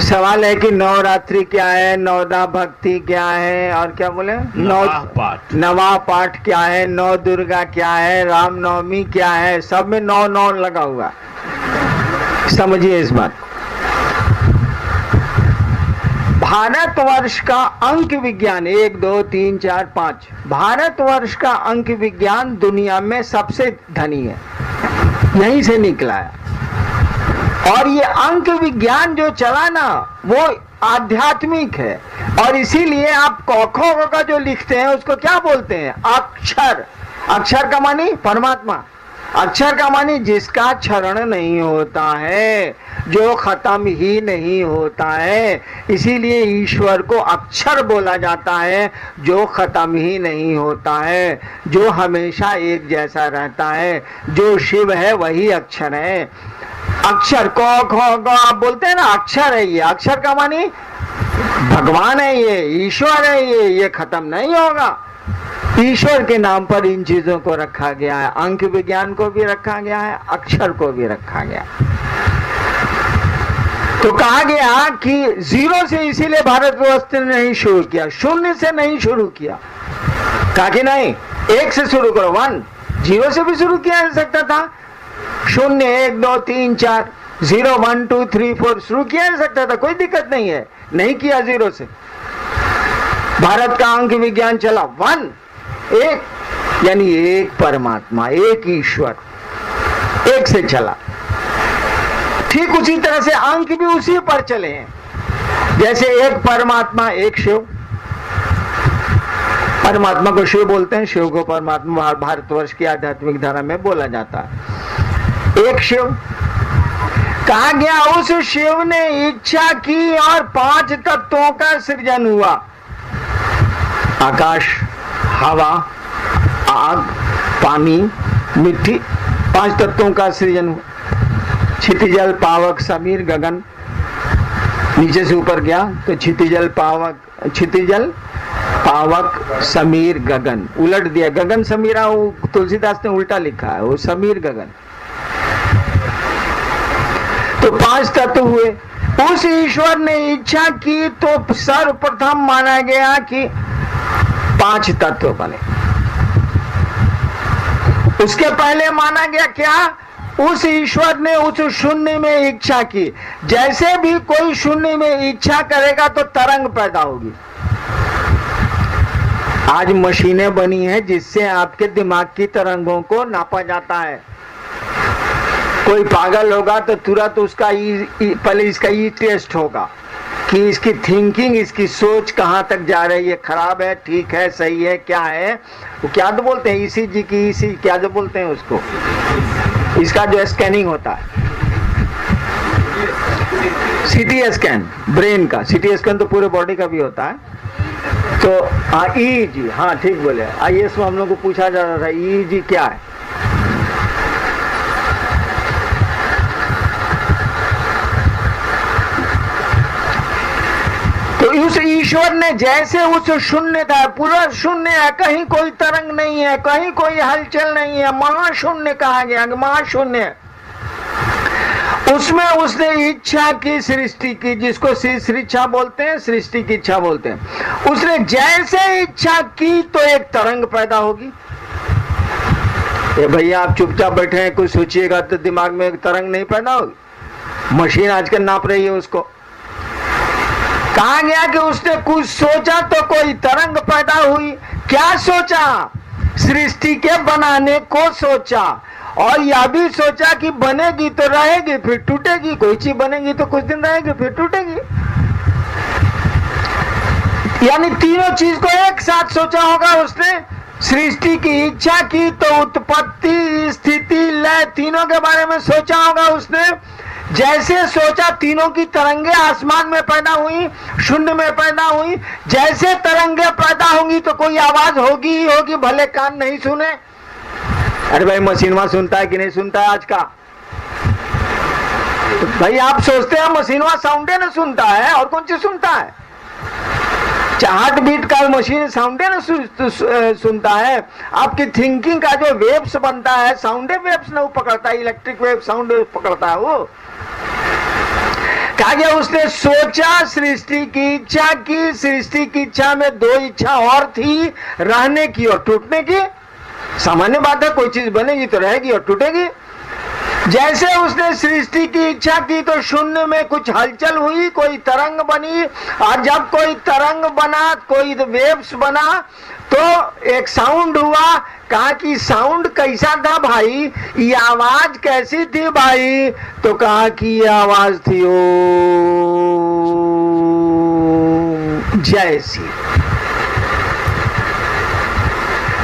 सवाल है कि नवरात्रि क्या है, नवदा भक्ति क्या है, और क्या बोले, नवा पाठ क्या है, नौ दुर्गा क्या है, रामनवमी क्या है, सब में नौ नौ लगा हुआ। समझिए इस बात। भारतवर्ष का अंक विज्ञान 1 2 3 4 5, भारतवर्ष का अंक विज्ञान दुनिया में सबसे धनी है, यहीं से निकला है। और ये अंक विज्ञान जो चला ना वो आध्यात्मिक है, और इसीलिए आप कौखों का जो लिखते हैं उसको क्या बोलते हैं, अक्षर। अक्षर का मानी परमात्मा, अक्षर का मानी जिसका क्षरण नहीं होता है, जो खत्म ही नहीं होता है। इसीलिए ईश्वर को अक्षर बोला जाता है, जो खत्म ही नहीं होता है, जो हमेशा एक जैसा रहता है। जो शिव है वही अक्षर है। अक्षर को आप बोलते हैं ना, अक्षर है ये। अक्षर का मानी भगवान है, ये ईश्वर है, ये खत्म नहीं होगा। ईश्वर के नाम पर इन चीजों को रखा गया है, अंक विज्ञान को भी रखा गया है, अक्षर को भी रखा गया। तो कहा गया कि जीरो से इसीलिए भारतवर्ष ने नहीं शुरू किया, शून्य से नहीं शुरू किया। कहा कि नहीं, एक से शुरू करो, 1। जीरो से भी शुरू किया जा सकता था, 0 1 2 3 4 0 1 2 3 4 शुरू किया जा सकता था, कोई दिक्कत नहीं है। नहीं किया जीरो से। भारत का अंक विज्ञान चला 1, एक, यानी एक परमात्मा, एक ईश्वर, एक से चला। ठीक उसी तरह से अंक भी उसी पर चले हैं। जैसे एक परमात्मा, एक शिव। परमात्मा को शिव बोलते हैं, शिव को परमात्मा भारतवर्ष की आध्यात्मिक धारा में बोला जाता है। एक शिव। कहा गया उस शिव ने इच्छा की और 5 तत्वों का सृजन हुआ। आकाश, हवा, आग, पानी, मिट्टी, 5 तत्वों का सृजन हुआ। क्षितिजल, पावक, समीर, गगन। नीचे से ऊपर गया तो क्षितिजल, पावक, समीर, गगन। उलट दिया, गगन समीरा, वो तुलसीदास ने उल्टा लिखा है, वो समीर गगन। तो 5 तत्व हुए। उस ईश्वर ने इच्छा की तो सर्वप्रथम माना गया कि 5 तत्व बने। उसके पहले माना गया क्या, उस ईश्वर ने उस शून्य में इच्छा की। जैसे भी कोई शून्य में इच्छा करेगा तो तरंग पैदा होगी। आज मशीनें बनी हैं जिससे आपके दिमाग की तरंगों को नापा जाता है। कोई पागल होगा तो तुरंत उसका पहले इसका ई टेस्ट होगा कि इसकी थिंकिंग, इसकी सोच कहाँ तक जा रही है, खराब है, ठीक है, सही है, क्या है। वो क्या तो बोलते हैं, ईसीजी की ईसी क्या तो बोलते हैं उसको, इसका जो स्कैनिंग होता है, सीटी स्कैन, ब्रेन का सीटी स्कैन तो पूरे बॉडी का भी होता है। तो ईईजी, हाँ ठीक बोले, आईएएस में हम लोग को पूछा जा रहा था ईईजी क्या है। तो उस ईश्वर ने जैसे उस शून्य था, पूरा शून्य है, कहीं कोई तरंग नहीं है, कहीं कोई हलचल नहीं है, महाशून्य कहा गया, महाशून्य। उसमें उसने इच्छा की, सृष्टि की, जिसको सृष्टा बोलते हैं, सृष्टि की इच्छा बोलते हैं। उसने जैसे इच्छा की तो एक तरंग पैदा होगी। ये भैया आप चुपचाप बैठे हैं, कुछ सोचिएगा तो दिमाग में एक तरंग नहीं पैदा होगी। मशीन आजकल नाप रही है उसको। कहा गया कि उसने कुछ सोचा तो कोई तरंग पैदा हुई। क्या सोचा, सृष्टि के बनाने को सोचा, और यह भी सोचा कि बनेगी तो रहेगी फिर टूटेगी, कोई चीज बनेगी तो कुछ दिन रहेगी फिर टूटेगी। यानी तीनों चीज को एक साथ सोचा होगा उसने। सृष्टि की इच्छा की तो उत्पत्ति, स्थिति, लय तीनों के बारे में सोचा होगा उसने। जैसे सोचा तीनों की तरंगे आसमान में पैदा हुई, शून्य में पैदा हुई। जैसे तरंगे पैदा होंगी तो कोई आवाज होगी ही होगी, भले कान नहीं सुने। अरे भाई मशीनवा सुनता है कि नहीं सुनता है आज का? तो भाई आप सोचते हैं मशीनवा साउंडे न सुनता है, और कौन चीज सुनता है? हार्ट बीट का मशीन साउंडे न सुनता है। आपकी थिंकिंग का जो वेव्स बनता है, साउंडे वेव्स न वो पकड़ता है, इलेक्ट्रिक वेव साउंड वेव पकड़ता है वो। कहा गया उसने सोचा, सृष्टि की इच्छा की। सृष्टि की इच्छा में दो इच्छा और थी, रहने की और टूटने की। सामान्य बात है, कोई चीज बनेगी तो रहेगी और टूटेगी। जैसे उसने सृष्टि की इच्छा की तो शून्य में कुछ हलचल हुई, कोई तरंग बनी, और जब कोई तरंग बना, कोई वेव्स बना, तो एक साउंड हुआ। कहा कि साउंड कैसा था भाई, ये आवाज कैसी थी भाई? तो कहा कि ये आवाज थी ओम जैसी।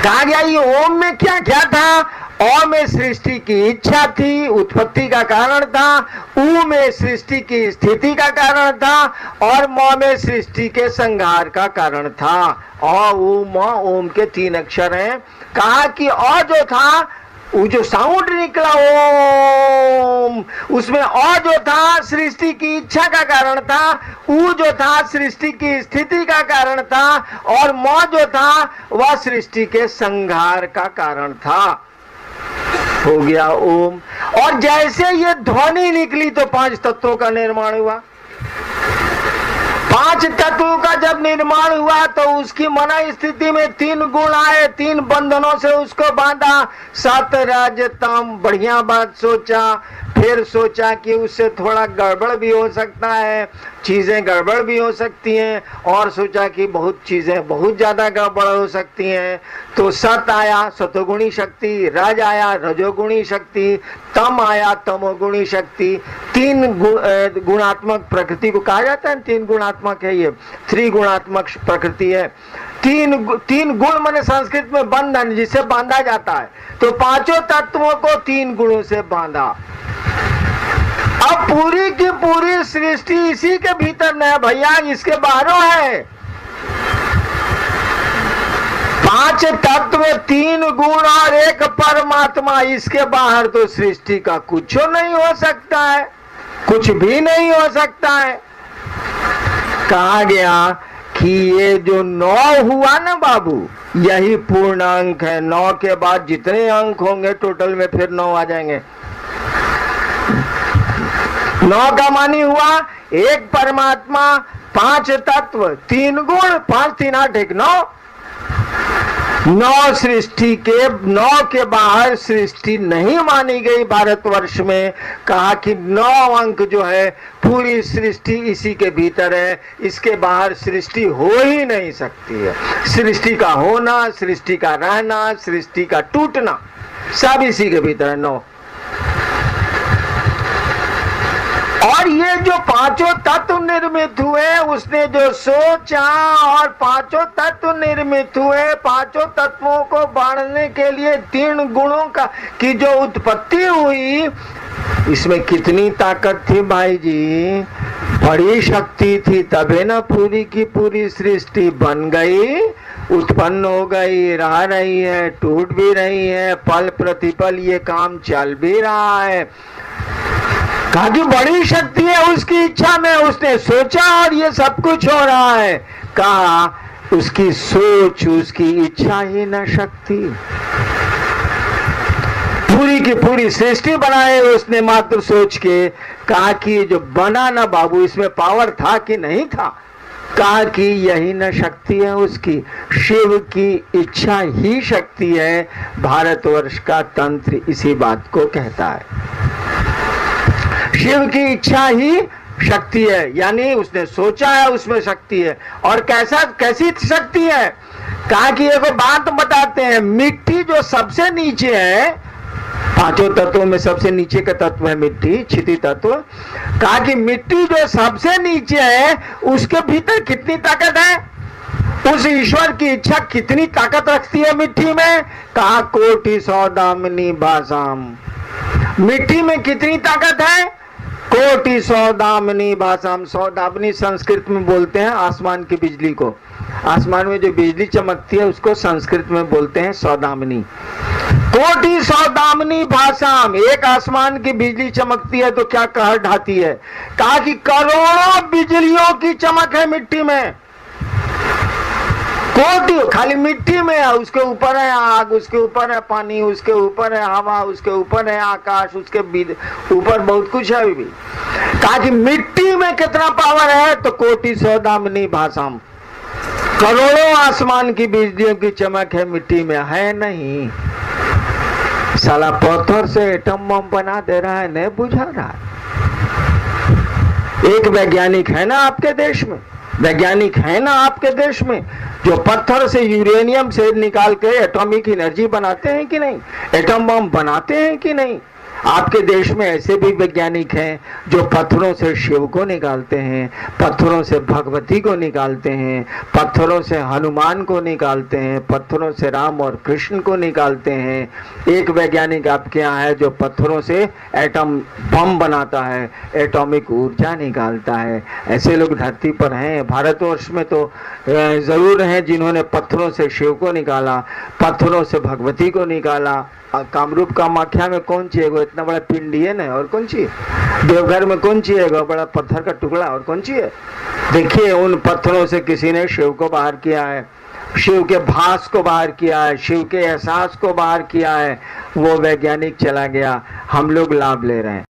कहा गया ये ओम में क्या क्या था? ओम में सृष्टि की इच्छा थी, उत्पत्ति का कारण था। ऊ में सृष्टि की स्थिति का कारण था, और म में सृष्टि के संहार का कारण था। अ उ म ओम के 3 अक्षर हैं। कहा कि अ जो था, वो जो साउंड निकला ओम, उसमें अ जो था सृष्टि की इच्छा का कारण था, उ जो था सृष्टि की स्थिति का कारण था, और म जो था वह सृष्टि के संहार का कारण था। हो गया ओम। और जैसे ये ध्वनि निकली तो 5 तत्वों का निर्माण हुआ। 5 तत्वों का जब निर्माण हुआ तो उसकी मना स्थिति में 3 गुण आए, 3 बंधनों से उसको बांधा। सत रज तम, बढ़िया बात सोचा। फिर सोचा कि उससे थोड़ा गड़बड़ भी हो सकता है, चीजें गड़बड़ भी हो सकती हैं, और सोचा कि बहुत चीजें बहुत ज्यादा गड़बड़ हो सकती हैं। तो सत आया, सतोगुणी शक्ति। रज आया, रजोगुणी शक्ति। तम आया, तमोगुणी शक्ति। 3 गुणात्मक प्रकृति को कहा जाता है। 3 गुणात्मक है ये, 3 गुणात्मक प्रकृति है। 3 गुण माने संस्कृत में बंधन, जिसे बांधा जाता है। तो 5 तत्वों को 3 गुणों से बांधा। अब पूरी की पूरी सृष्टि इसी के भीतर न है भैया, इसके बाहरों है। 5 तत्व, 3 गुण और 1 परमात्मा, इसके बाहर तो सृष्टि का कुछ नहीं हो सकता है, कुछ भी नहीं हो सकता है। कहा गया कि ये जो 9 हुआ ना बाबू, यही पूर्ण अंक है। 9 के बाद जितने अंक होंगे टोटल में फिर 9 आ जाएंगे। 9 का मानी हुआ 1 परमात्मा, 5 तत्व, 3 गुण, 5 3 8 1 9। 9 सृष्टि के, 9 के बाहर सृष्टि नहीं मानी गई भारतवर्ष में। कहा कि 9 अंक जो है पूरी सृष्टि इसी के भीतर है, इसके बाहर सृष्टि हो ही नहीं सकती है। सृष्टि का होना, सृष्टि का रहना, सृष्टि का टूटना, सब इसी के भीतर है। 9। और ये जो 5 तत्व निर्मित हुए, उसने जो सोचा और 5 तत्व निर्मित हुए, 5 तत्वों को बांधने के लिए 3 गुणों का की जो उत्पत्ति हुई, इसमें कितनी ताकत थी भाई जी, बड़ी शक्ति थी। तबे ना पूरी की पूरी सृष्टि बन गई, उत्पन्न हो गई, रह रही है, टूट भी रही है, पल प्रतिपल ये काम चल भी रहा है। कहा कि बड़ी शक्ति है उसकी इच्छा में, उसने सोचा और ये सब कुछ हो रहा है। कहा उसकी सोच, उसकी इच्छा ही न शक्ति। पूरी की पूरी सृष्टि बनाए उसने मात्र सोच के। कहा कि जो बना ना बाबू, इसमें पावर था कि नहीं था? कहा कि यही न शक्ति है उसकी, शिव की इच्छा ही शक्ति है। भारतवर्ष का तंत्र इसी बात को कहता है, शिव की इच्छा ही शक्ति है। यानी उसने सोचा है, उसमें शक्ति है। और कैसी शक्ति है? कहा कि एक बात बताते हैं, मिट्टी जो सबसे नीचे है, 5 तत्वों में सबसे नीचे का तत्व है मिट्टी, क्षिति तत्व। कहा कि मिट्टी जो सबसे नीचे है, उसके भीतर कितनी ताकत है? उस ईश्वर की इच्छा कितनी ताकत रखती है मिट्टी में? कहा कोटि सौदामिनी भाषाम। मिट्टी में कितनी ताकत है? कोटि सौदामिनी भाषाम। सौदामिनी संस्कृत में बोलते हैं आसमान की बिजली को। आसमान में जो बिजली चमकती है उसको संस्कृत में बोलते हैं सौदामिनी। कोटि सौदामिनी भाषाम, एक आसमान की बिजली चमकती है तो क्या कहर ढाती है? कहा कि करोड़ों बिजलियों की चमक है मिट्टी में। कोटि खाली मिट्टी में है, उसके ऊपर है आग, उसके ऊपर है पानी, उसके ऊपर है हवा, उसके ऊपर है आकाश, उसके ऊपर बहुत कुछ है अभी भी। कहा कि मिट्टी में कितना पावर है, तो कोटि सौदामिनी भाषाम, करोड़ों आसमान की बिजलियों की चमक है, मिट्टी में है नहीं। साला पत्थर से एटम बम बना दे रहा है, नहीं बुझा रहा है। एक वैज्ञानिक है ना आपके देश में, वैज्ञानिक है ना आपके देश में, जो पत्थर से यूरेनियम से निकाल के एटॉमिक एनर्जी बनाते हैं कि नहीं, एटम बम बनाते हैं कि नहीं। आपके देश में ऐसे भी वैज्ञानिक हैं जो पत्थरों से शिव को निकालते हैं, पत्थरों से भगवती को निकालते हैं, पत्थरों से हनुमान को निकालते हैं, पत्थरों से राम और कृष्ण को निकालते हैं। एक वैज्ञानिक आपके यहाँ है जो पत्थरों से एटम बम बनाता है, एटॉमिक ऊर्जा निकालता है। ऐसे लोग धरती पर हैं। भारतवर्ष में तो जरूर हैं जिन्होंने पत्थरों से शिव को निकाला, पत्थरों से भगवती को निकाला। कामरूप कामाख्या में कौन चाहिए, इतना बड़ा पिंडी है ना, और कौन चाहिए। देवघर में कौन चाहिए, बड़ा पत्थर का टुकड़ा, और कौन चाहिए। देखिए उन पत्थरों से किसी ने शिव को बाहर किया है, शिव के भास को बाहर किया है, शिव के एहसास को बाहर किया है। वो वैज्ञानिक चला गया, हम लोग लाभ ले रहे हैं।